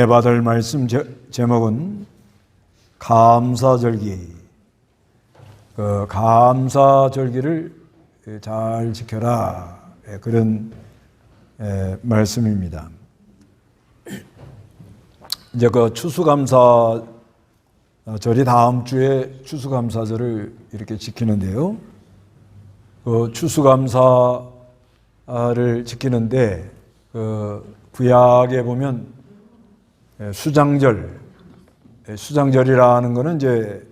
받을 말씀 제목은 감사절기. 감사절기를 잘 지켜라. 그런 말씀입니다. 이제 추수감사절이 다음 주에 추수감사절을 이렇게 지키는데요. 추수감사를 지키는데 구약에 보면 수장절이라는 것은 이제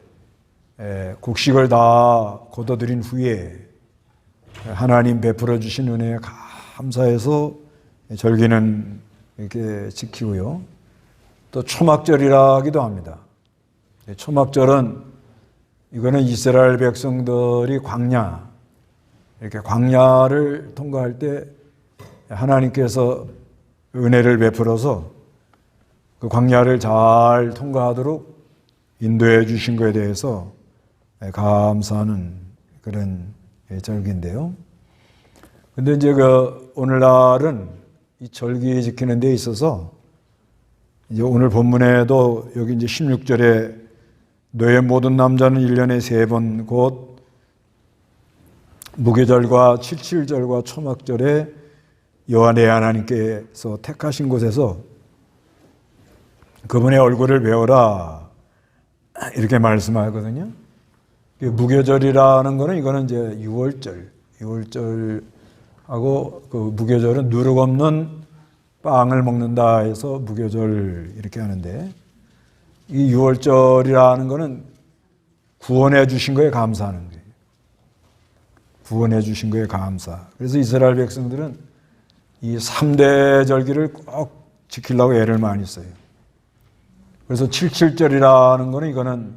곡식을 다 거둬들인 후에 하나님 베풀어 주신 은혜에 감사해서 절기는 이렇게 지키고요. 또 초막절이라기도 합니다. 초막절은 이거는 이스라엘 백성들이 이렇게 광야를 통과할 때 하나님께서 은혜를 베풀어서 그 광야를 잘 통과하도록 인도해 주신 것에 대해서 감사하는 그런 절기인데요. 근데 이제 오늘날은 이 절기 지키는 데 있어서 이제 오늘 본문에도 여기 이제 16절에 너의 모든 남자는 1년에 3번 곧 무교절과 칠칠절과 초막절에 여호와 내 하나님께서 택하신 곳에서 그분의 얼굴을 배워라 이렇게 말씀하거든요. 무교절이라는 거는 이거는 이제 6월절하고 그 무교절은 누룩 없는 빵을 먹는다 해서 무교절 이렇게 하는데, 이 6월절이라는 거는 구원해 주신 거에 감사하는 거예요. 구원해 주신 거에 감사. 그래서 이스라엘 백성들은 이 3대 절기를 꼭 지키려고 애를 많이 써요. 그래서 칠칠절이라는 거는 이거는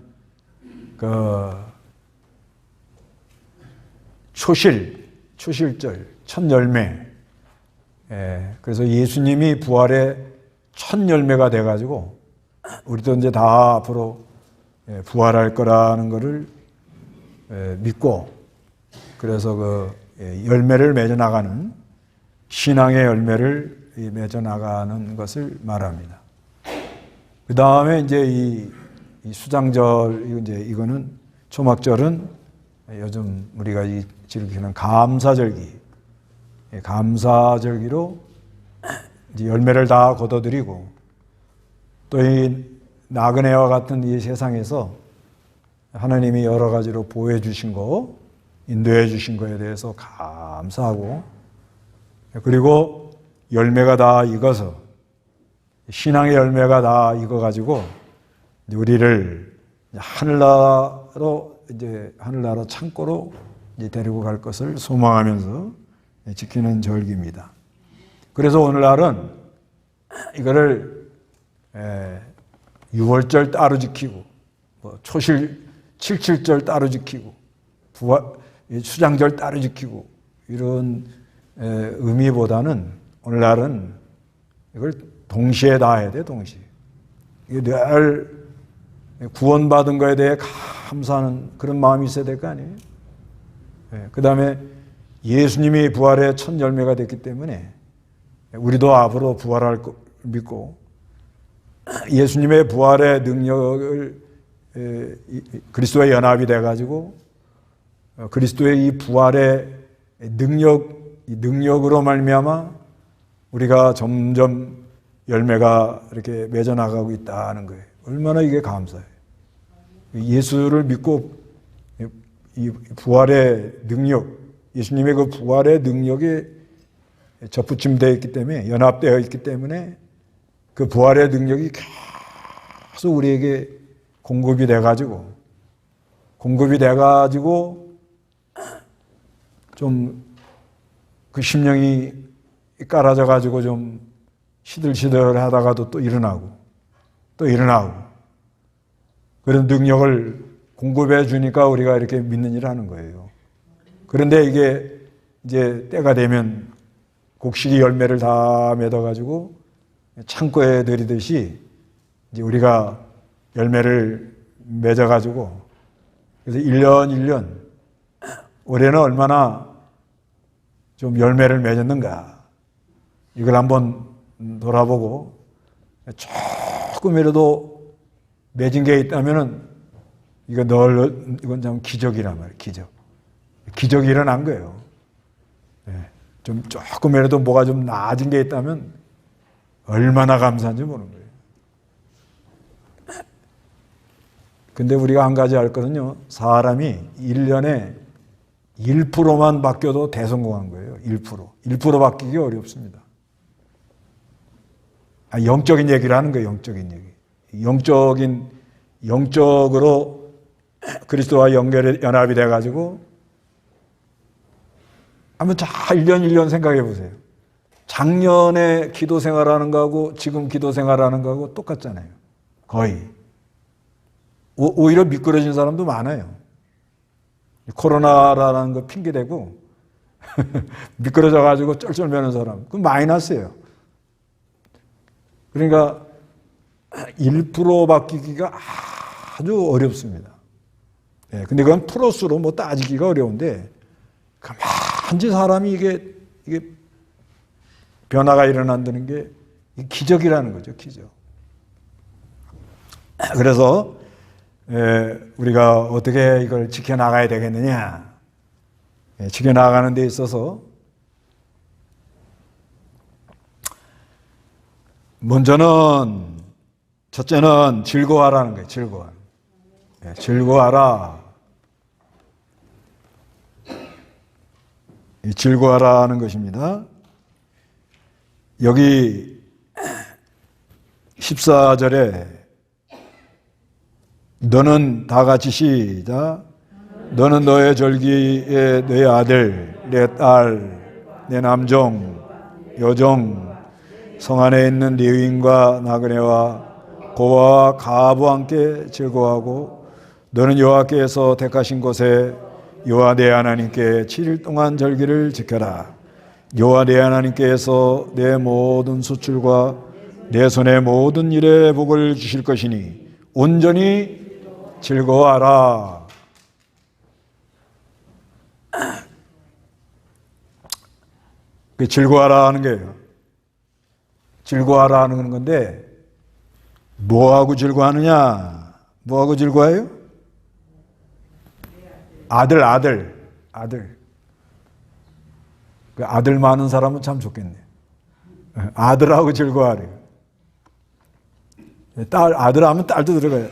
초실절, 첫 열매. 그래서 예수님이 부활의 첫 열매가 돼가지고 우리도 이제 다 앞으로 부활할 거라는 것을 믿고, 그래서 열매를 맺어나가는 신앙의 열매를 맺어나가는 것을 말합니다. 그 다음에 이제 이 수장절, 이거는 초막절은 요즘 우리가 지키는 감사절기로 이제 열매를 다 거둬들이고, 또 이 나그네와 같은 이 세상에서 하나님이 여러 가지로 보호해 주신 거, 인도해 주신 거에 대해서 감사하고, 그리고 열매가 다 익어서 신앙의 열매가 다 익어가지고 우리를 하늘나라 창고로 데리고 갈 것을 소망하면서 지키는 절기입니다. 그래서 오늘날은 이거를 6월절 따로 지키고, 칠칠절 따로 지키고, 수장절 따로 지키고, 이런 의미보다는 오늘날은 이걸 동시에 다 해야 돼, 동시에. 이게 늘 구원받은 거에 대해 감사하는 그런 마음이 있어야 될 거 아니에요? 그 다음에 예수님이 부활의 첫 열매가 됐기 때문에 우리도 앞으로 부활할 거 믿고, 예수님의 부활의 능력을 그리스도와 연합이 돼가지고 그리스도의 이 부활의 능력으로 말미암아 우리가 점점 열매가 이렇게 맺어나가고 있다는 거예요. 얼마나 이게 감사해요. 예수를 믿고 이 부활의 능력, 예수님의 그 부활의 능력이 접붙임되어 있기 때문에, 연합되어 있기 때문에 그 부활의 능력이 계속 우리에게 공급이 돼가지고 좀 그 심령이 깔아져가지고 좀 시들시들 하다가도 또 일어나고 그런 능력을 공급해 주니까 우리가 이렇게 믿는 일을 하는 거예요. 그런데 이게 이제 때가 되면 곡식이 열매를 다 맺어가지고 창고에 들이듯이 이제 우리가 열매를 맺어가지고, 그래서 1년 올해는 얼마나 좀 열매를 맺었는가, 이걸 한번 돌아보고 조금이라도 맺은 게 있다면은 이건 참 기적이란 말이에요. 기적이 일어난 거예요. 좀 조금이라도 뭐가 좀 나아진 게 있다면 얼마나 감사한지 모르는 거예요. 근데 우리가 한 가지 알 거는요. 사람이 1년에 1%만 바뀌어도 대성공한 거예요. 1%. 1% 바뀌기 어렵습니다. 영적인 얘기를 하는 거예요. 영적인 얘기. 영적으로 그리스도와 연합이 돼가지고 한번 잘 1년 생각해 보세요. 작년에 기도 생활하는 거하고 지금 기도 생활하는 거하고 똑같잖아요. 거의. 오히려 미끄러진 사람도 많아요. 코로나라는 거 핑계대고 미끄러져가지고 쩔쩔매는 사람. 그건 마이너스예요. 그러니까 1% 바뀌기가 아주 어렵습니다. 근데 그건 플러스로 뭐 따지기가 어려운데 가만히 사람이 이게 변화가 일어난다는 게 기적이라는 거죠. 기적. 그래서 우리가 어떻게 이걸 지켜나가야 되겠느냐. 지켜나가는 데 있어서 첫째는 즐거워하라는 거예요. 즐거워하라. 즐거워하라는 것입니다. 여기 14절에 너는 다 같이 시작. 너는 너의 절기에 내 아들, 내 딸, 내 남종, 여종, 성 안에 있는 레위인과 나그네와 고아와 가부와 함께 즐거워하고 너는 여호와께서 택하신 곳에 여호와 내 하나님께 7일 동안 절기를 지켜라. 여호와 내 하나님께서 내 모든 수출과 내 손의 모든 일에 복을 주실 것이니 온전히 즐거워하라. 그 즐거워하라 하는 거예요. 즐거워하라 하는 건데 뭐하고 즐거워하느냐? 뭐하고 즐거워해요? 아들. 그 아들 많은 사람은 참 좋겠네. 아들하고 즐거워하래요. 아들 하면 딸도 들어가요.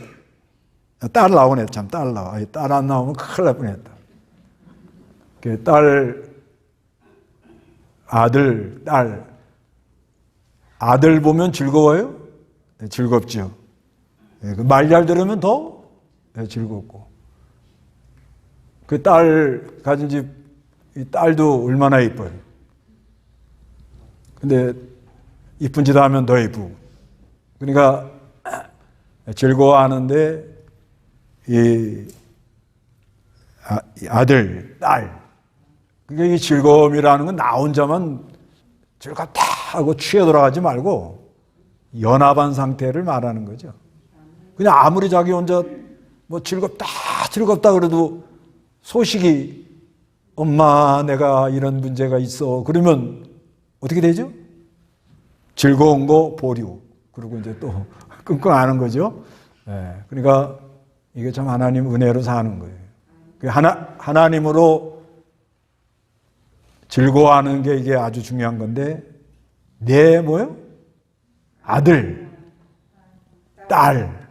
딸 나오네, 참, 딸 나와. 딸 안 나오면 큰일 날 뻔했다. 아들, 딸. 아들 보면 즐거워요? 네, 즐겁죠. 말 잘 들으면 더 즐겁고. 그 딸 가진 집, 이 딸도 얼마나 이뻐요. 근데 이쁜 짓 하면 더 이쁘고. 그러니까 즐거워하는데 이 아들, 딸. 그게 이 즐거움이라는 건 나 혼자만 즐겁다 하고 취해 돌아가지 말고 연합한 상태를 말하는 거죠. 그냥 아무리 자기 혼자 뭐 즐겁다 그래도 소식이 엄마 내가 이런 문제가 있어 그러면 어떻게 되죠? 즐거운 거 보류. 그리고 이제 또 끙끙 앓는 거죠. 그러니까 이게 참 하나님 은혜로 사는 거예요. 하나님으로 즐거워하는 게 이게 아주 중요한 건데 내 뭐요? 아들, 딸.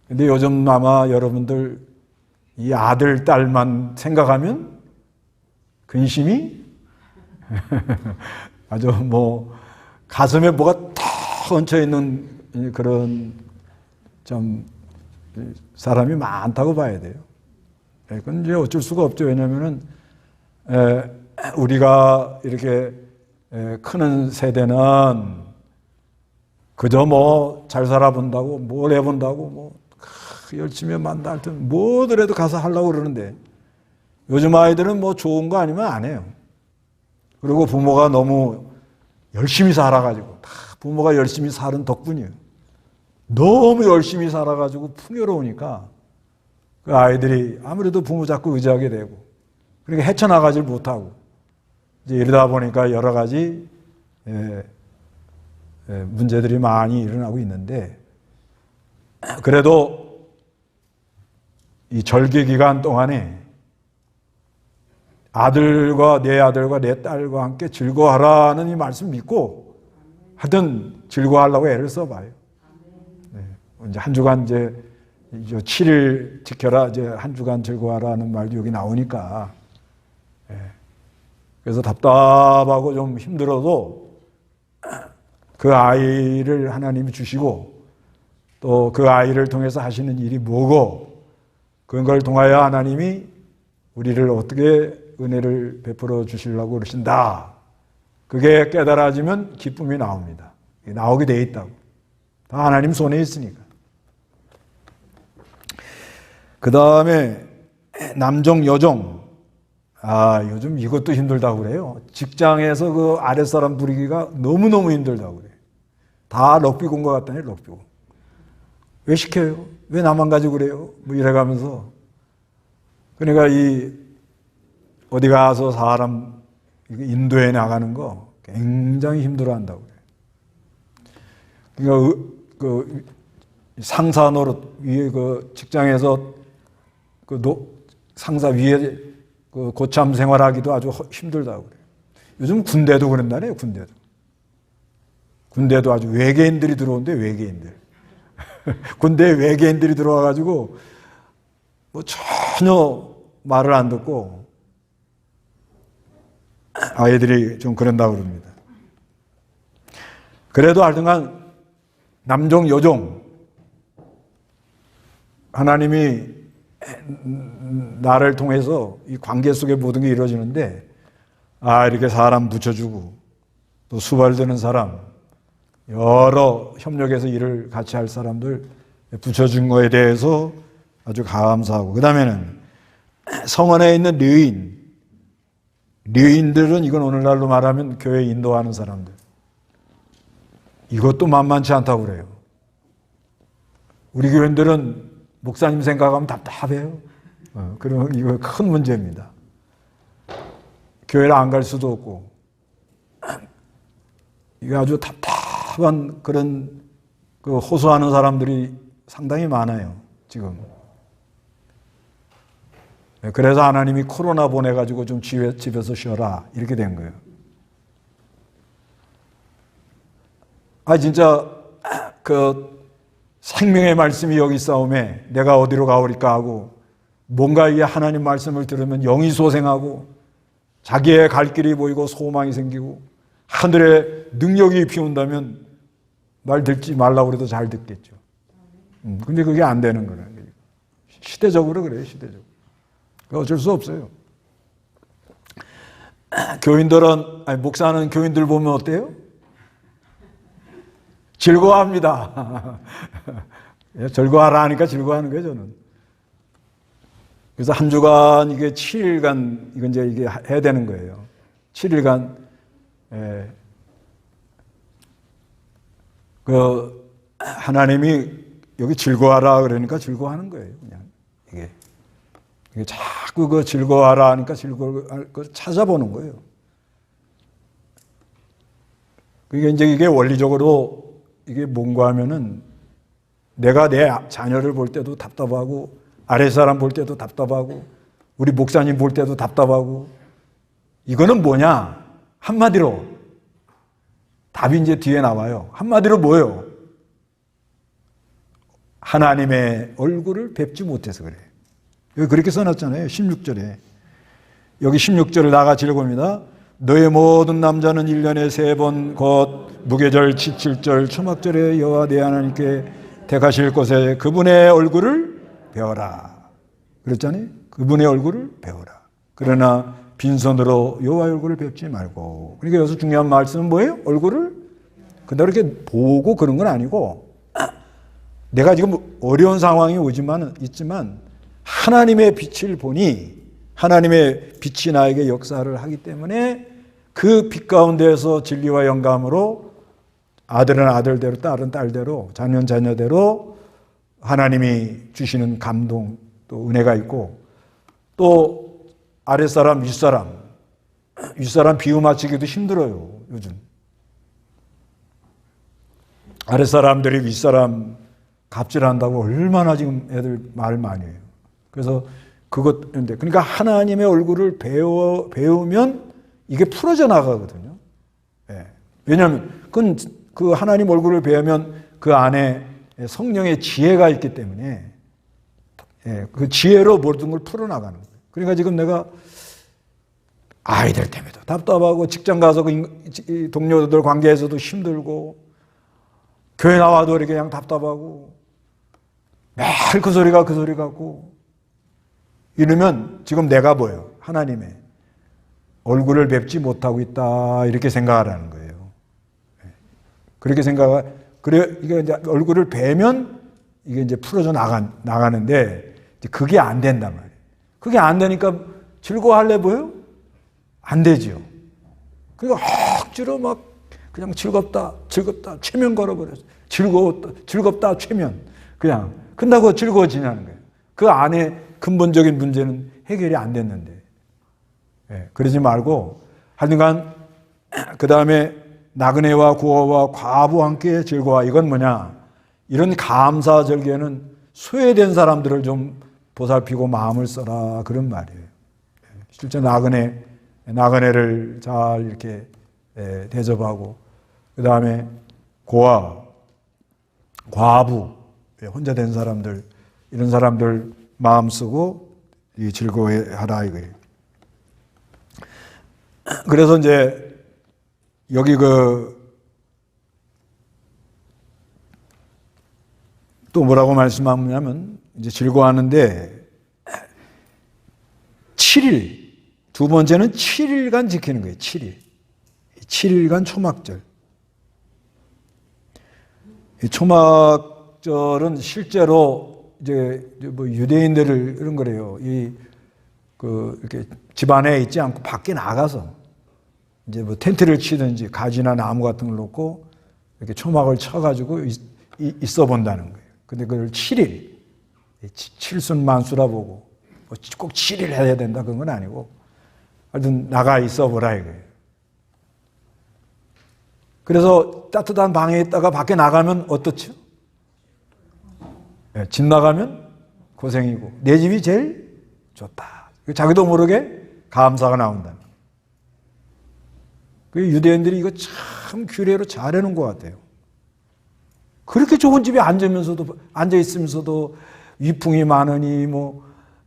근데 요즘 아마 여러분들 이 아들, 딸만 생각하면 근심이 아주 뭐 가슴에 뭐가 탁 얹혀 있는 그런 좀 사람이 많다고 봐야 돼요. 그건 이제 어쩔 수가 없죠. 왜냐면은 우리가 이렇게 크는 세대는 그저 뭐 잘 살아본다고 뭘 해본다고 뭐 열심히 만다 할 때 뭐더라도 가서 하려고 그러는데 요즘 아이들은 뭐 좋은 거 아니면 안 해요. 그리고 부모가 너무 열심히 살아가지고 다 부모가 열심히 사는 덕분이에요. 너무 열심히 살아가지고 풍요로우니까 그 아이들이 아무래도 부모 자꾸 의지하게 되고 그러니까 헤쳐나가질 못하고 이제 이러다 보니까 여러 가지 문제들이 많이 일어나고 있는데, 그래도 이 절기 기간 동안에 내 아들과 내 딸과 함께 즐거워하라는 이 말씀 믿고 하여튼 즐거워하려고 애를 써봐요. 이제 한 주간 이제 7일 지켜라, 이제 한 주간 즐거워하라는 말도 여기 나오니까. 그래서 답답하고 좀 힘들어도 그 아이를 하나님이 주시고 또 그 아이를 통해서 하시는 일이 뭐고 그걸 통하여 하나님이 우리를 어떻게 은혜를 베풀어 주시려고 그러신다. 그게 깨달아지면 기쁨이 나옵니다. 나오게 돼 있다고. 다 하나님 손에 있으니까. 그 다음에 남종, 여종. 요즘 이것도 힘들다고 그래요. 직장에서 그 아랫사람 부리기가 너무너무 힘들다고 그래요. 다 럭비공 것 같다네, 럭비공. 왜 시켜요? 왜 나만 가지고 그래요? 뭐 이래가면서. 그러니까 어디 가서 사람 인도에 나가는 거 굉장히 힘들어 한다고 그래요. 그러니까 상사 노릇 위에 직장에서 상사 위에 고참 생활하기도 아주 힘들다고 그래요. 요즘 군대도 그런다네요, 군대도 아주 외계인들이 들어온대, 외계인들. 군대에 외계인들이 들어와가지고 뭐 전혀 말을 안 듣고 아이들이 좀 그런다고 그럽니다. 그래도 하여튼간 남종, 여종 하나님이 나를 통해서 이 관계 속에 모든 게 이루어지는데 이렇게 사람 붙여주고 또 수발되는 사람 여러 협력해서 일을 같이 할 사람들 붙여준 거에 대해서 아주 감사하고 그 다음에는 성원에 있는 류인들은 이건 오늘날로 말하면 교회 인도하는 사람들 이것도 만만치 않다고 그래요. 우리 교인들은 목사님 생각하면 답답해요. 그럼 이거 큰 문제입니다. 교회를 안 갈 수도 없고 이게 아주 답답한 그런 호소하는 사람들이 상당히 많아요. 지금. 그래서 하나님이 코로나 보내가지고 좀 집에서 쉬어라 이렇게 된 거예요. 진짜 생명의 말씀이 여기 싸움에 내가 어디로 가오리까 하고 뭔가 이 하나님 말씀을 들으면 영이 소생하고 자기의 갈 길이 보이고 소망이 생기고 하늘에 능력이 피운다면 말 듣지 말라고 그래도 잘 듣겠죠. 근데 그게 안 되는 거예요. 시대적으로 그래요, 시대적으로. 어쩔 수 없어요. 목사는 교인들 보면 어때요? 즐거워합니다. 즐거워하라 하니까 즐거워하는 거예요, 저는. 그래서 한 주간 이게 7일간 이게 해야 되는 거예요. 7일간 하나님이 여기 즐거워하라 그러니까 즐거워하는 거예요, 그냥 이게 자꾸 즐거워하라 하니까 즐거워할 걸 찾아보는 거예요. 이게 원리적으로 이게 뭔가 하면은 내가 내 자녀를 볼 때도 답답하고 아랫사람 볼 때도 답답하고 우리 목사님 볼 때도 답답하고 이거는 뭐냐? 한마디로 답이 이제 뒤에 나와요. 한마디로 뭐예요? 하나님의 얼굴을 뵙지 못해서 그래요. 여기 그렇게 써놨잖아요. 16절에. 여기 16절을 나같이 읽어봅니다. 너의 모든 남자는 1년에 3번 곧 무교절, 지칠절, 초막절에 여호와 내 하나님께 택하실 곳에 그분의 얼굴을 배워라. 그랬잖아요. 그분의 얼굴을 배워라. 그러나 빈손으로 여호와의 얼굴을 뵙지 말고. 그러니까 여기서 중요한 말씀은 뭐예요? 얼굴을 그대로 이렇게 보고 그런 건 아니고 내가 지금 어려운 상황이 있지만 하나님의 빛을 보니 하나님의 빛이 나에게 역사를 하기 때문에 그 빛 가운데에서 진리와 영감으로 아들은 아들대로 딸은 딸대로 자녀는 자녀대로 하나님이 주시는 감동 또 은혜가 있고 또 아랫사람 윗사람 비유 맞추기도 힘들어요 요즘. 아랫사람들이 윗사람 갑질한다고 얼마나 지금 애들 말 많이 해요. 그래서 그것인데, 그러니까 하나님의 얼굴을 배우면 이게 풀어져 나가거든요. 예. 왜냐하면 그 하나님 얼굴을 배우면 그 안에 성령의 지혜가 있기 때문에, 예, 그 지혜로 모든 걸 풀어나가는 거예요. 그러니까 지금 내가 아이들 때문에도 답답하고, 직장 가서 그 동료들 관계에서도 힘들고, 교회 나와도 이렇게 그냥 답답하고, 매일 그 소리가 그 소리 같고, 이러면 지금 내가 뭐예요? 하나님의 얼굴을 뵙지 못하고 있다, 이렇게 생각하라는 거예요. 그렇게 그래, 이게 이제 얼굴을 뵈면 이게 이제 풀어져 나가는데, 이제 그게 안 된단 말이에요. 그게 안 되니까 즐거워할래 보여? 안 되지요. 그러니까 억지로 막 그냥 즐겁다, 최면 걸어버렸어. 즐겁다, 최면. 그냥. 끝나고 즐거워지냐는 거예요. 그 안에 근본적인 문제는 해결이 안 됐는데. 예, 그러지 말고, 하여튼간, 그 다음에 나그네와 구어와 과부와 함께 즐거워. 이건 뭐냐? 이런 감사절기에는 소외된 사람들을 좀 보살피고 마음을 써라. 그런 말이에요. 실제 나그네를 잘 이렇게 대접하고, 그 다음에 고아, 과부, 혼자 된 사람들, 이런 사람들 마음 쓰고 즐거워하라 이거예요. 그래서 이제 여기 또 뭐라고 말씀하냐면, 이제 즐거워하는데 7일, 두 번째는 7일간 지키는 거예요. 7일간 초막절. 이 초막절은 실제로 이제 뭐 유대인들을 이런 거래요. 이렇게 집 안에 있지 않고 밖에 나가서 이제 뭐 텐트를 치든지 가지나 나무 같은 걸 놓고 이렇게 초막을 쳐가지고 있어 본다는 거예요. 근데 그걸 7일, 칠순만수라 보고 꼭 7일 해야 된다 그런 건 아니고, 하여튼 나가 있어 보라 이거예요. 그래서 따뜻한 방에 있다가 밖에 나가면 어떻죠? 네, 집 나가면 고생이고 내 집이 제일 좋다. 자기도 모르게 감사가 나온다. 그 유대인들이 이거 참 규례로 잘 해놓은 것 같아요. 그렇게 좋은 집에 앉아 있으면서도 위풍이 많으니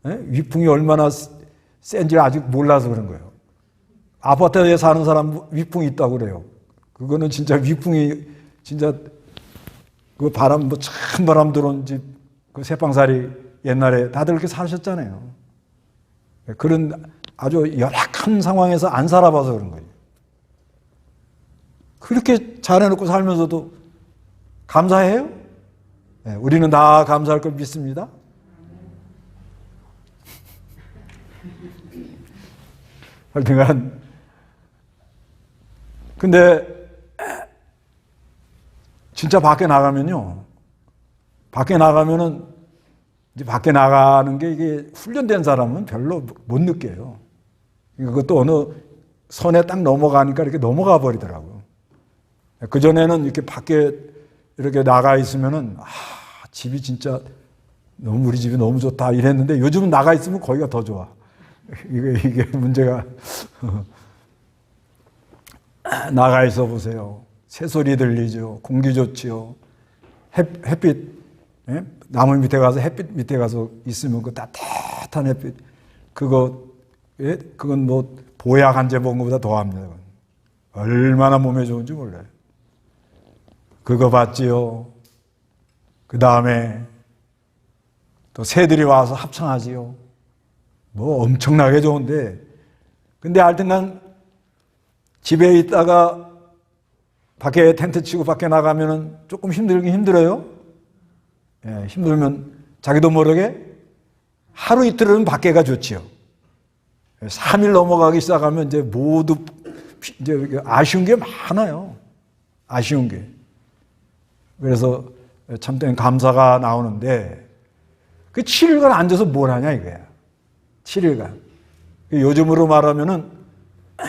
위풍이 얼마나 센지 아직 몰라서 그런 거예요. 아파트에 사는 사람 위풍이 있다고 그래요. 그거는 진짜 위풍이 진짜 그 바람 참 바람 들어온 집 그 새빵살이 옛날에 다들 그렇게 사셨잖아요. 그런 아주 열악한 상황에서 안 살아봐서 그런 거예요. 그렇게 잘해놓고 살면서도 감사해요? 네, 우리는 다 감사할 걸 믿습니다. 하여튼간 근데 진짜 밖에 나가면은 이제 밖에 나가는 게 이게 훈련된 사람은 별로 못 느껴요. 그것도 어느 선에 딱 넘어가니까 이렇게 넘어가 버리더라고요. 그전에는 이렇게 밖에 이렇게 나가 있으면은, 집이 진짜 우리 집이 너무 좋다 이랬는데 요즘은 나가 있으면 거기가 더 좋아. 이게 문제가. 나가 있어 보세요. 새소리 들리죠. 공기 좋지요. 햇빛, 예? 나무 밑에 가서 햇빛 밑에 가서 있으면 그 따뜻한 햇빛, 그건 뭐 보약 한 제 먹은 것보다 더합니다. 얼마나 몸에 좋은지 몰라요. 그거 봤지요. 그 다음에 또 새들이 와서 합창하지요. 뭐 엄청나게 좋은데, 근데 하여튼간 집에 있다가 밖에 텐트 치고 밖에 나가면은 조금 힘들긴 힘들어요. 예, 힘들면 자기도 모르게 하루 이틀은 밖에가 좋지요. 3일 넘어가기 시작하면 이제 모두 이제 아쉬운 게 많아요. 아쉬운 게. 그래서 참된 감사가 나오는데, 그 7일간 앉아서 뭘 하냐 이거야. 7일간. 요즘으로 말하면은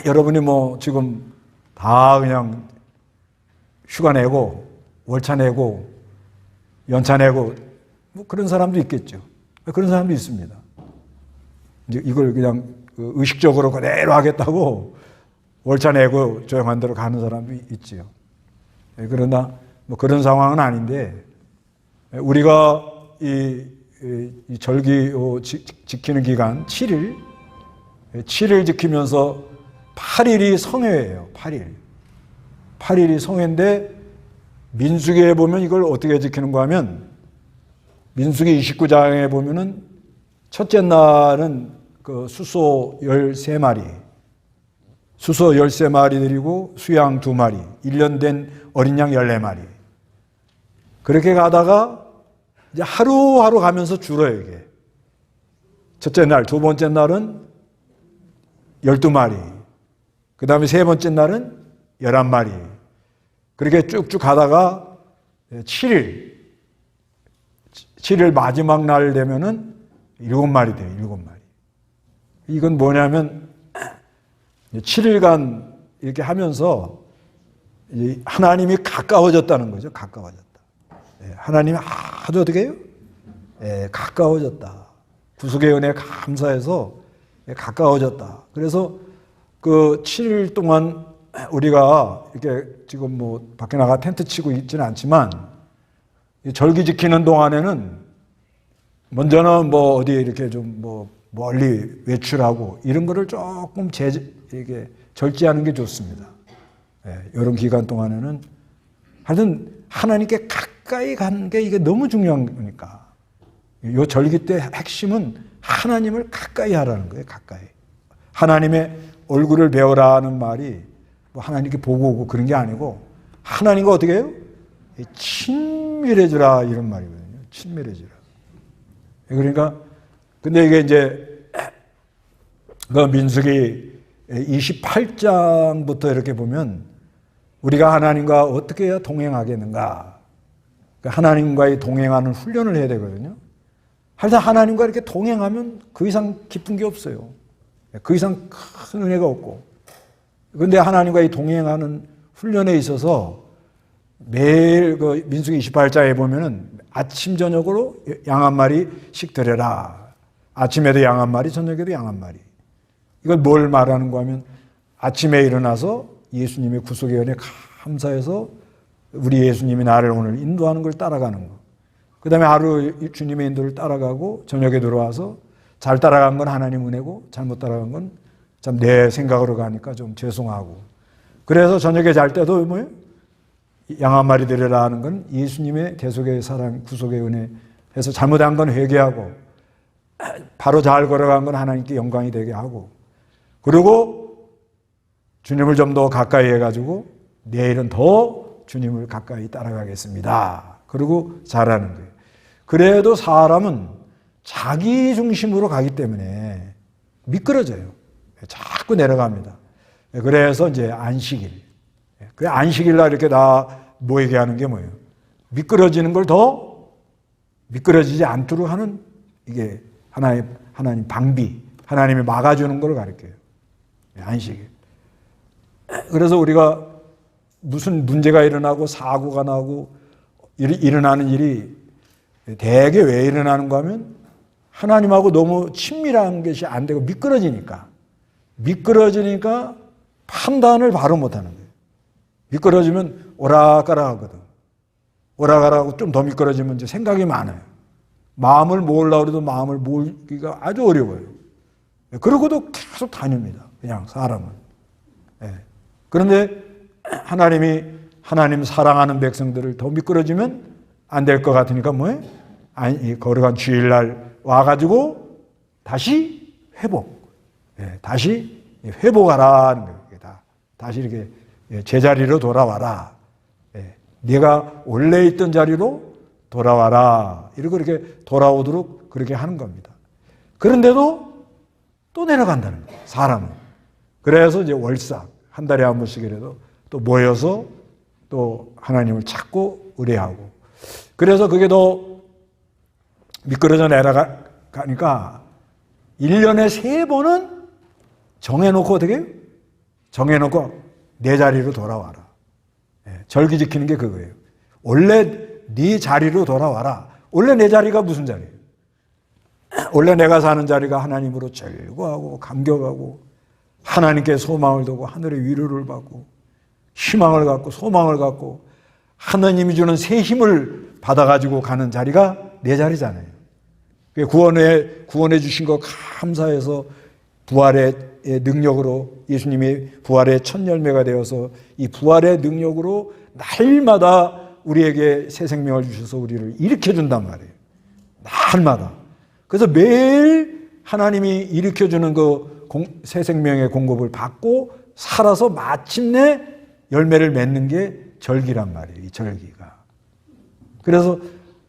여러분이 뭐 지금 다 그냥 휴가 내고 월차 내고 연차 내고 뭐 그런 사람도 있겠죠. 그런 사람도 있습니다. 이제 이걸 그냥 의식적으로 그대로 하겠다고 월차 내고 조용한 대로 가는 사람도 있지요. 그러나 뭐 그런 상황은 아닌데 우리가 이 절기 지키는 기간 7일 지키면서 8일이 성회예요. 8일이 성회인데 민수기에 보면 이걸 어떻게 지키는가 하면 민수기 29장에 보면은 첫째 날은 그 수소 13마리, 수소 13마리들이고 수양 2마리, 1년 된 어린 양 14마리. 그렇게 가다가 이제 하루하루 가면서 줄어요, 이게. 첫째 날, 두 번째 날은 12마리. 그 다음에 세 번째 날은 11마리. 그렇게 쭉쭉 가다가 7일 마지막 날 되면은 7마리 돼요, 7마리. 이건 뭐냐면 7일간 이렇게 하면서 하나님이 가까워졌다는 거죠. 가까워졌다. 하나님이 아주 어떻게 해요? 가까워졌다. 구속의 은혜에 감사해서 가까워졌다. 그래서 그 7일 동안 우리가 이렇게 지금 뭐 밖에 나가 텐트 치고 있지는 않지만 절기 지키는 동안에는 먼저는 뭐 어디 이렇게 좀 뭐 멀리 외출하고 이런 거를 조금 이렇게 절제하는 게 좋습니다. 이런 기간 동안에는 하여튼 하나님께 가까이 가는 게 이게 너무 중요한 거니까. 이 절기 때 핵심은 하나님을 가까이 하라는 거예요. 가까이. 하나님의 얼굴을 배우라는 말이 뭐 하나님께 보고 오고 그런 게 아니고 하나님과 어떻게 해요? 친밀해지라 이런 말이거든요. 친밀해지라. 그러니까 근데 이게 이제 그 민수기 28장부터 이렇게 보면 우리가 하나님과 어떻게 해야 동행하겠는가? 하나님과의 동행하는 훈련을 해야 되거든요. 하여튼 하나님과 이렇게 동행하면 그 이상 깊은 게 없어요. 그 이상 큰 은혜가 없고. 그런데 하나님과의 동행하는 훈련에 있어서 매일 그 민수기 28장에 보면은 아침 저녁으로 양 한 마리씩 드려라. 아침에도 양 한 마리, 저녁에도 양 한 마리. 이걸 뭘 말하는가 하면 아침에 일어나서 예수님의 구속의 은혜 감사해서 우리 예수님이 나를 오늘 인도하는 걸 따라가는 거. 그 다음에 하루 주님의 인도를 따라가고 저녁에 들어와서 잘 따라간 건 하나님 은혜고 잘못 따라간 건 참 내 생각으로 가니까 좀 죄송하고. 그래서 저녁에 잘 때도 뭐예요? 양 한 마리 드리라 하는 건 예수님의 대속의 사랑, 구속의 은혜 해서 잘못한 건 회개하고 바로 잘 걸어간 건 하나님께 영광이 되게 하고 그리고 주님을 좀 더 가까이 해가지고 내일은 더 주님을 가까이 따라가겠습니다. 그리고 잘하는 거예요. 그래도 사람은 자기 중심으로 가기 때문에 미끄러져요. 자꾸 내려갑니다. 그래서 이제 안식일. 그 안식일 날 이렇게 다 모이게 하는 게 뭐예요? 미끄러지는 걸 더 미끄러지지 않도록 하는 이게 하나님 방비, 하나님이 막아주는 걸 가르쳐요. 안식일. 그래서 우리가 무슨 문제가 일어나고 사고가 나고 일어나는 일이 대개 왜 일어나는가 하면 하나님하고 너무 친밀한 것이 안 되고 미끄러지니까 판단을 바로 못하는 거예요. 미끄러지면 오락가락하거든. 오락가락하고 좀 더 미끄러지면 이제 생각이 많아요. 마음을 모으려고 해도 마음을 모으기가 아주 어려워요. 그러고도 계속 다닙니다. 그냥 사람은. 그런데 하나님 사랑하는 백성들을 더 미끄러지면 안 될 것 같으니까 뭐예요? 거룩한 주일날 와가지고 다시 회복. 다시 회복하라는 거예요. 다시 이렇게 제자리로 돌아와라. 네가 원래 있던 자리로 돌아와라. 이렇게 돌아오도록 그렇게 하는 겁니다. 그런데도 또 내려간다는 거예요. 사람은. 그래서 이제 월삭 한 달에 한 번씩이라도 또 모여서 또 하나님을 찾고 의뢰하고. 그래서 그게 더 미끄러져 내려가니까 1년에 3번은 정해놓고 어떻게 해요? 정해놓고 내 자리로 돌아와라. 절기 지키는 게 그거예요. 원래 네 자리로 돌아와라. 원래 내 자리가 무슨 자리예요? 원래 내가 사는 자리가 하나님으로 즐거워하고 감격하고 하나님께 소망을 두고 하늘의 위로를 받고 희망을 갖고 소망을 갖고 하나님이 주는 새 힘을 받아가지고 가는 자리가 내 자리잖아요. 구원해 주신 거 감사해서 부활의 능력으로 예수님이 부활의 첫 열매가 되어서 이 부활의 능력으로 날마다 우리에게 새 생명을 주셔서 우리를 일으켜준단 말이에요. 날마다. 그래서 매일 하나님이 일으켜주는 그 새 생명의 공급을 받고 살아서 마침내 열매를 맺는 게 절기란 말이에요. 이 절기가.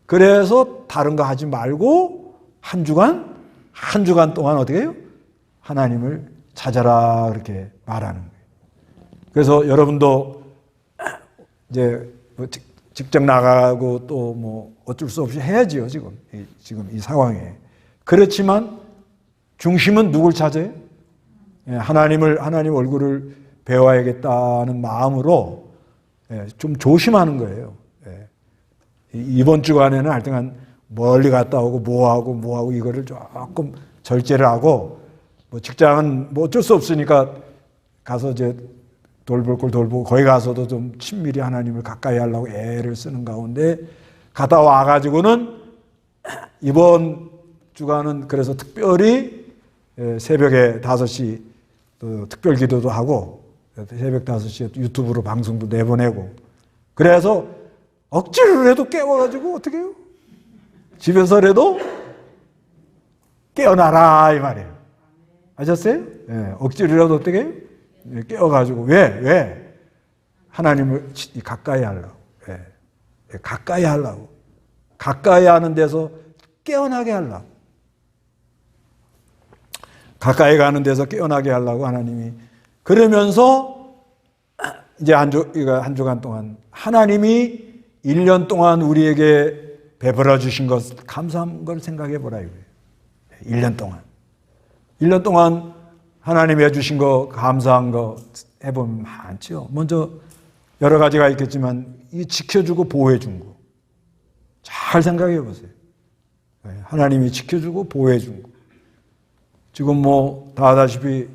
그래서 다른 거 하지 말고 한 주간 동안 어떻게 해요? 하나님을 찾아라 그렇게 말하는 거예요. 그래서 여러분도 이제 직접 나가고 또 뭐 어쩔 수 없이 해야지요. 지금 이 상황에. 그렇지만 중심은 누굴 찾아요? 하나님 얼굴을 배워야겠다는 마음으로 좀 조심하는 거예요. 이번 주간에는 하여튼 멀리 갔다 오고 뭐하고 이거를 조금 절제를 하고 뭐 직장은 뭐 어쩔 수 없으니까 가서 이제 돌볼 걸 돌보고 거기 가서도 좀 친밀히 하나님을 가까이 하려고 애를 쓰는 가운데 갔다 와가지고는 이번 주간은 그래서 특별히 새벽에 5시 또 특별 기도도 하고 새벽 5시에 유튜브로 방송도 내보내고 그래서 억지로라도 깨워가지고 어떻게 해요? 집에서라도 깨어나라 이 말이에요. 아셨어요? 억지로라도 어떻게 해요? 깨워가지고 왜? 하나님을 가까이 하려고. 가까이 하려고. 가까이 하는 데서 깨어나게 하려고. 가까이 가는 데서 깨어나게 하려고 하나님이. 그러면서 이제 한 주간 동안 하나님이 1년 동안 우리에게 베풀어 주신 것 감사한 걸 생각해 보라 이거예요. 1년 동안. 1년 동안 하나님이 해주신 거 감사한 거 해보면 많죠. 먼저 여러 가지가 있겠지만 이 지켜주고 보호해 준 거. 잘 생각해 보세요. 하나님이 지켜주고 보호해 준 거. 지금 뭐 다 아다시피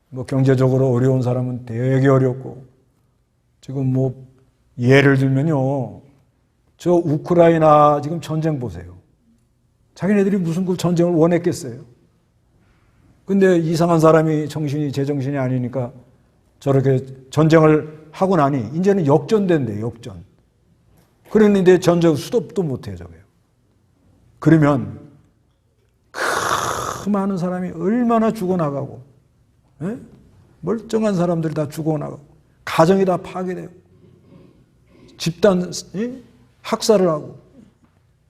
뭐 경제적으로 어려운 사람은 되게 어렵고 지금 뭐 예를 들면요. 저 우크라이나 지금 전쟁 보세요. 자기네들이 무슨 그 전쟁을 원했겠어요. 근데 이상한 사람이 제정신이 아니니까 저렇게 전쟁을 하고 나니 이제는 역전된대, 역전. 그랬는데 전쟁 수습도 못해요, 저게요. 그러면 그 많은 사람이 얼마나 죽어나가고, 멀쩡한 사람들이 다 죽어나가고, 가정이 다 파괴되고, 집단 학살을 하고,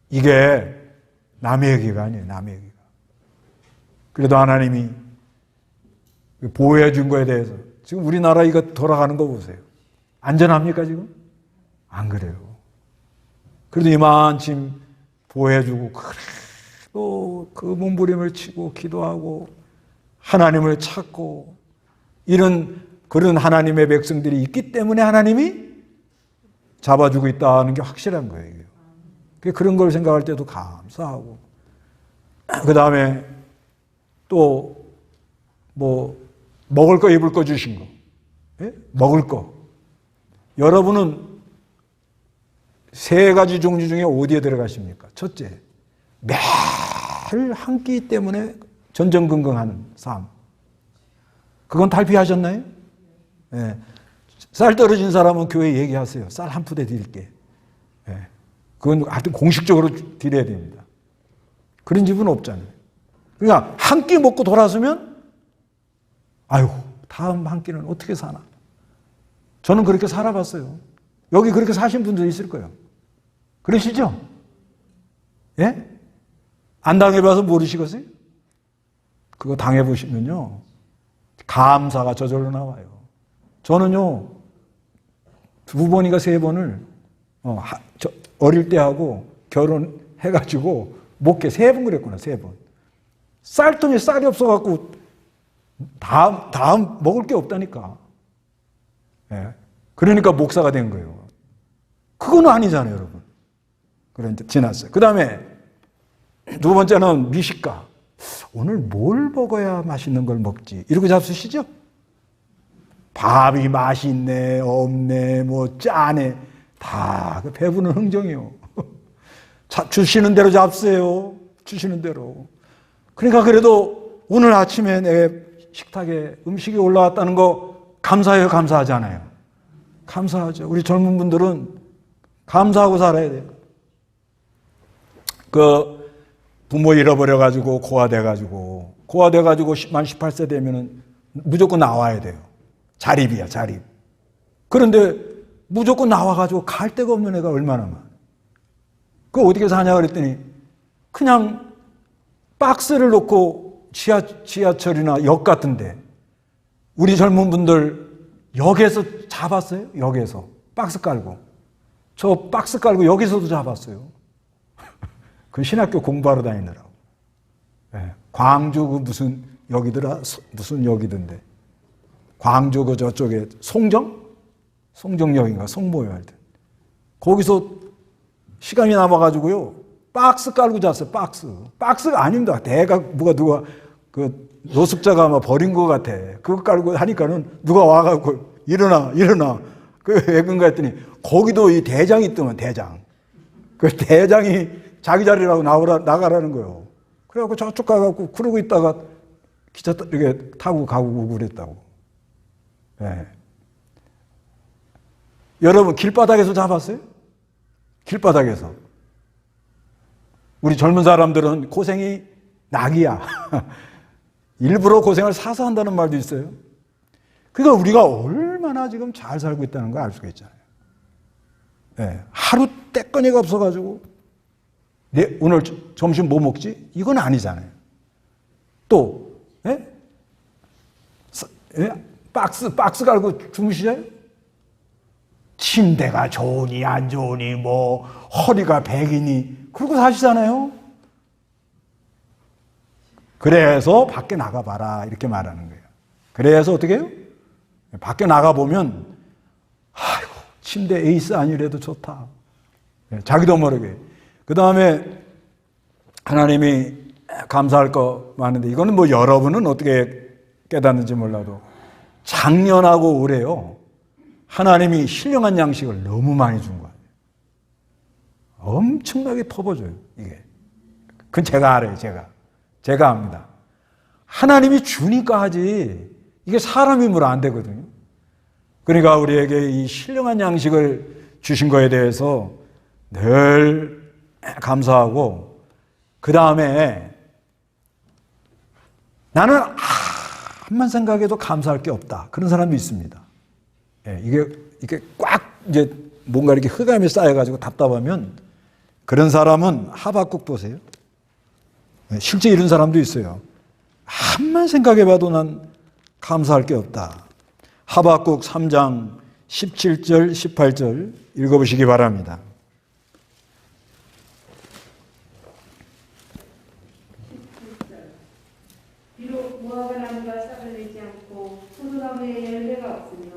이게 남의 얘기가 아니에요, 남의 얘기가. 그래도 하나님이 보호해 준 거에 대해서 지금 우리나라 이거 돌아가는 거 보세요. 안전합니까 지금? 안 그래요. 그래도 이만큼 보호해 주고 그래도 그 몸부림을 치고 기도하고 하나님을 찾고 그런 하나님의 백성들이 있기 때문에 하나님이 잡아주고 있다는 게 확실한 거예요. 그런 걸 생각할 때도 감사하고 그 다음에 또 뭐 먹을 거 입을 거 주신 거, 먹을 거. 여러분은 3가지 종류 중에 어디에 들어가십니까? 첫째, 매일 한 끼 때문에 전전긍긍하는 삶. 그건 탈피하셨나요? 쌀 떨어진 사람은 교회에 얘기하세요. 쌀 한 푸대 드릴게. 그건 하여튼 공식적으로 드려야 됩니다. 그런 집은 없잖아요. 그러니까 한 끼 먹고 돌아서면 아유 다음 한 끼는 어떻게 사나. 저는 그렇게 살아봤어요. 여기 그렇게 사신 분들 있을 거예요. 그러시죠? 예? 안 당해봐서 모르시겠어요? 그거 당해보시면요 감사가 저절로 나와요. 저는요 2번인가 3번을 어릴 때 하고 결혼해가지고 목회 3번 그랬구나. 3번. 쌀통에 쌀이 없어갖고 다음 먹을 게 없다니까. 그러니까 목사가 된 거예요. 그건 아니잖아요, 여러분. 그런데 지났어요. 그 다음에 두 번째는 미식가. 오늘 뭘 먹어야 맛있는 걸 먹지? 이러고 잡수시죠? 밥이 맛있네, 없네, 뭐 짜네. 다 그 배부른 흥정이요. 주시는 대로 잡수세요. 주시는 대로. 그러니까 그래도 오늘 아침에 내 식탁에 음식이 올라왔다는 거 감사해요, 감사하지 않아요? 감사하죠. 우리 젊은 분들은 감사하고 살아야 돼요. 그 부모 잃어버려가지고 고아돼가지고 만 18세 되면은 무조건 나와야 돼요. 자립이야, 자립. 그런데 무조건 나와가지고 갈 데가 없는 애가 얼마나 많아. 그거 어떻게 사냐 그랬더니 그냥 박스를 놓고 지하철이나 역 같은데 우리 젊은 분들 역에서 잡았어요? 역에서 박스 깔고. 저 박스 깔고 여기서도 잡았어요. 그 신학교 공부하러 다니느라고. 네. 광주 그 무슨 역이더라? 무슨 역이던데. 광주 그 저쪽에 송정역인가? 송모요 할 때. 거기서 시간이 남아가지고요. 박스 깔고 잤어요. 박스가 아닙니다. 누가 그 노숙자가 아마 버린 것 같아. 그거 깔고 하니까는 누가 와가지고 일어나. 왜 그런가 했더니 거기도 이 대장이 있더만 대장. 그 대장이 자기 자리라고 나가라는 거예요. 그래갖고 저쪽 가갖고 그러고 있다가 기차 이렇게 타고 가고 그랬다고. 네. 여러분 길바닥에서 잡았어요? 길바닥에서. 우리 젊은 사람들은 고생이 낙이야. 일부러 고생을 사서 한다는 말도 있어요. 그러니까 우리가 얼마나 지금 잘 살고 있다는 걸 알 수가 있잖아요. 네. 하루 떼거니가 없어가지고 오늘 점심 뭐 먹지? 이건 아니잖아요. 또 박스 깔고 주무시자요? 침대가 좋으니 안 좋으니 뭐 허리가 백이니 그러고 사시잖아요. 그래서 밖에 나가봐라 이렇게 말하는 거예요. 그래서 어떻게 해요? 밖에 나가보면 아이고 침대 에이스 아니래도 좋다. 자기도 모르게. 그 다음에 하나님이 감사할 거 많은데 이거는 뭐 여러분은 어떻게 깨닫는지 몰라도 작년하고 올해요. 하나님이 신령한 양식을 너무 많이 준 거예요. 엄청나게 퍼버줘요, 이게. 그건 제가 알아요, 제가 압니다. 하나님이 주니까 하지, 이게 사람이 물 안 되거든요. 그러니까 우리에게 이 신령한 양식을 주신 거에 대해서 늘 감사하고, 그 다음에 나는 암만 생각해도 감사할 게 없다. 그런 사람도 있습니다. 예, 이게 꽉 이제 뭔가 이렇게 흑암이 쌓여가지고 답답하면 그런 사람은 하박국 보세요. 예, 실제 이런 사람도 있어요. 암만 생각해봐도 난 감사할 게 없다. 하박국 3장 17절, 18절 읽어보시기 바랍니다. 비록 무화과 나무가 싹을 내지 않고 포도나무에 열매가 없으며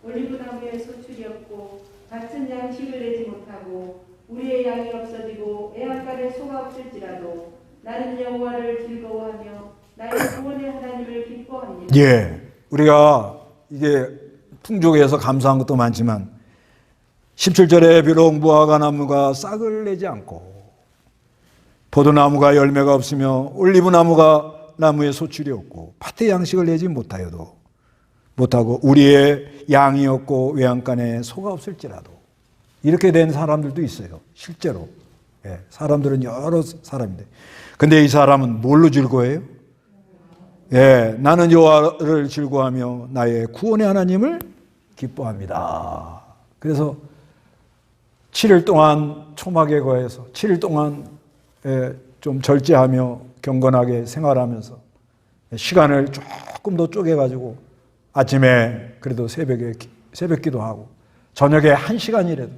올리브나무에 소출이 없고 같은 양식을 내지 못하고 우리의 양이 없어지고 애완간에 소가 없을지라도 나는 여호와를 즐거워하며 나의 구원의 하나님을 기뻐합니다. 예, 우리가 이게 풍족해서 감사한 것도 많지만 17절에 비록 무화과 나무가 싹을 내지 않고 포도나무가 열매가 없으며 올리브나무가 나무에 소출이 없고 밭에 양식을 내지 못하고 우리의 양이 없고 외양간에 소가 없을지라도 이렇게 된 사람들도 있어요. 실제로. 예, 사람들은 여러 사람인데. 근데 이 사람은 뭘로 즐거워해요? 예, 나는 여호와를 즐거워하며 나의 구원의 하나님을 기뻐합니다. 그래서 7일 동안 초막에 거해서 7일 동안 좀 절제하며 경건하게 생활하면서 시간을 조금 더 쪼개가지고 아침에 그래도 새벽 기도하고 저녁에 1시간이라도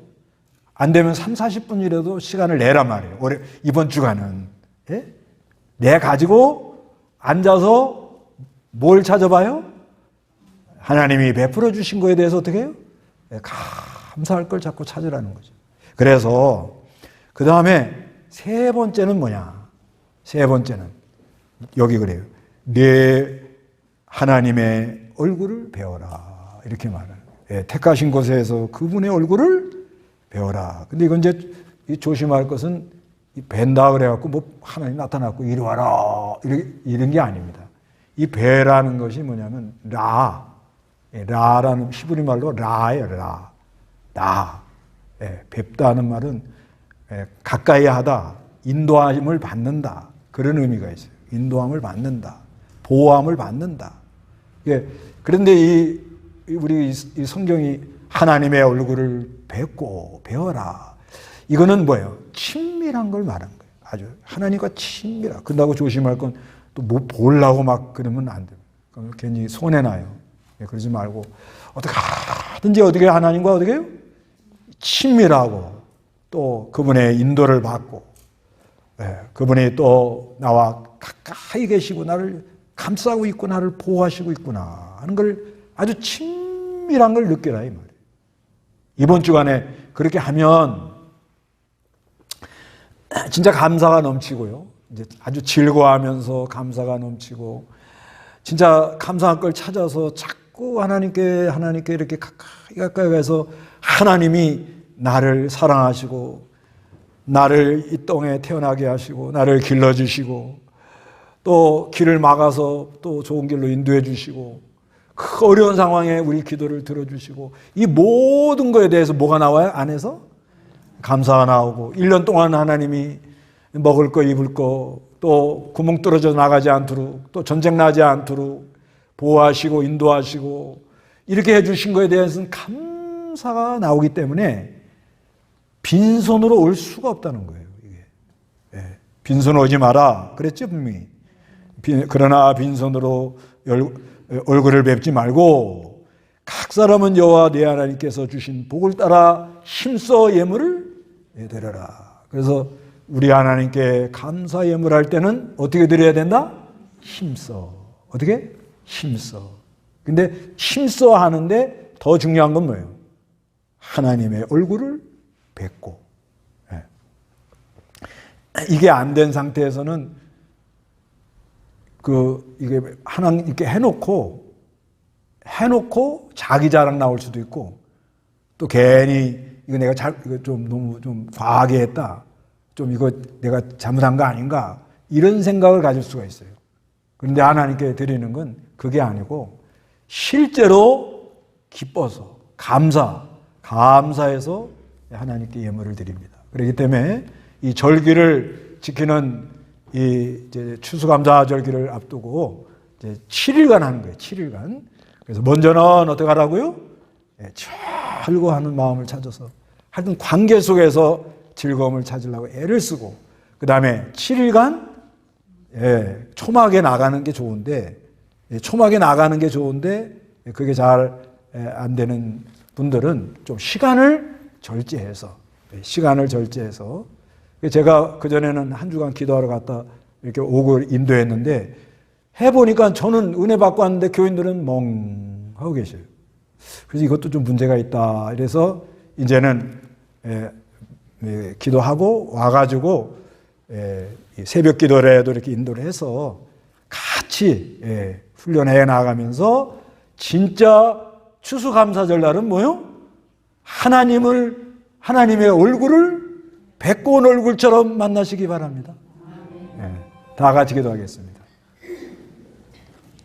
안 되면 30-40분이라도 시간을 내란 말이에요. 이번 주간은. 예? 내 가지고 앉아서 뭘 찾아봐요? 하나님이 베풀어 주신 거에 대해서 어떻게 해요? 감사할 걸 자꾸 찾으라는 거죠. 그래서 그 다음에 세 번째는 뭐냐? 세 번째는 여기 그래요. 내 하나님의 얼굴을 배워라. 이렇게 말하는 거예요. 택하신 곳에서 그분의 얼굴을 배워라. 근데 이건 이제 조심할 것은 뵌다 그래갖고 뭐 하나님 나타났고 이리 와라. 이런 게 아닙니다. 이 배라는 것이 뭐냐면 라라는 히브리 말로 라예요. 라. 뵙다는 말은 가까이 하다, 인도함을 받는다. 그런 의미가 있어요. 인도함을 받는다. 보호함을 받는다. 그런데 우리 이 성경이 하나님의 얼굴을 뵙고 배워라. 이거는 뭐예요? 친밀한 걸 말하는 거예요. 아주 하나님과 친밀한. 그런다고 조심할 건 또 뭐 보려고 막 그러면 안 돼요. 그러면 괜히 손해나요. 그러지 말고 어떻게 하나님과 어떻게 해요? 친밀하고 또 그분의 인도를 받고 그분이 또 나와 가까이 계시고 나를 감싸고 있고 나를 보호하시고 있구나 하는 걸 아주 친밀한 걸 느껴라 이 말이에요. 이번 주간에 그렇게 하면 진짜 감사가 넘치고요. 이제 아주 즐거워하면서 감사가 넘치고 진짜 감사할 걸 찾아서 자꾸 하나님께 이렇게 가까이 가서 하나님이 나를 사랑하시고 나를 이 땅에 태어나게 하시고 나를 길러주시고 또 길을 막아서 또 좋은 길로 인도해 주시고 그 어려운 상황에 우리 기도를 들어주시고 이 모든 거에 대해서 뭐가 나와요? 안에서? 감사가 나오고 1년 동안 하나님이 먹을 거 입을 거 또 구멍 뚫어져 나가지 않도록 또 전쟁 나지 않도록 보호하시고 인도하시고 이렇게 해주신 거에 대해서는 감사가 나오기 때문에 빈손으로 올 수가 없다는 거예요. 이게. 빈손 오지 마라 그랬죠 분명히. 그러나 빈손으로 얼굴을 뵙지 말고 각 사람은 여호와 내 하나님께서 주신 복을 따라 힘써 예물을 드려라. 그래서 우리 하나님께 감사 예물할 때는 어떻게 드려야 된다? 힘써. 어떻게? 힘써. 근데 힘써 하는데 더 중요한 건 뭐예요? 하나님의 얼굴을 뵙고. 이게 안 된 상태에서는 이게 하나님 이렇게 해놓고 자기 자랑 나올 수도 있고 또 괜히 이거 좀 너무 좀 과하게 했다. 좀 이거 내가 잘못한 거 아닌가 이런 생각을 가질 수가 있어요. 그런데 하나님께 드리는 건 그게 아니고 실제로 기뻐서 감사해서 하나님께 예물을 드립니다. 그렇기 때문에 이 절기를 지키는 이제 추수감사 절기를 앞두고 이제 7일간 하는 거예요. 7일간. 그래서 먼저는 어떻게 하라고요? 즐거워하는 마음을 찾아서 하여튼 관계 속에서 즐거움을 찾으려고 애를 쓰고 그 다음에 7일간 초막에 나가는 게 좋은데 그게 잘 안 되는 분들은 좀 시간을 절제해서 제가 그전에는 한 주간 기도하러 갔다 이렇게 오고 인도했는데 해보니까 저는 은혜 받고 왔는데 교인들은 멍하고 계셔요. 그래서 이것도 좀 문제가 있다. 이래서 이제는 기도하고 와가지고 새벽 기도라도 이렇게 인도를 해서 같이 훈련해 나가면서 진짜 추수감사절 날은 뭐요? 하나님의 얼굴을 뵙고 온 얼굴처럼 만나시기 바랍니다. 다 같이 기도하겠습니다.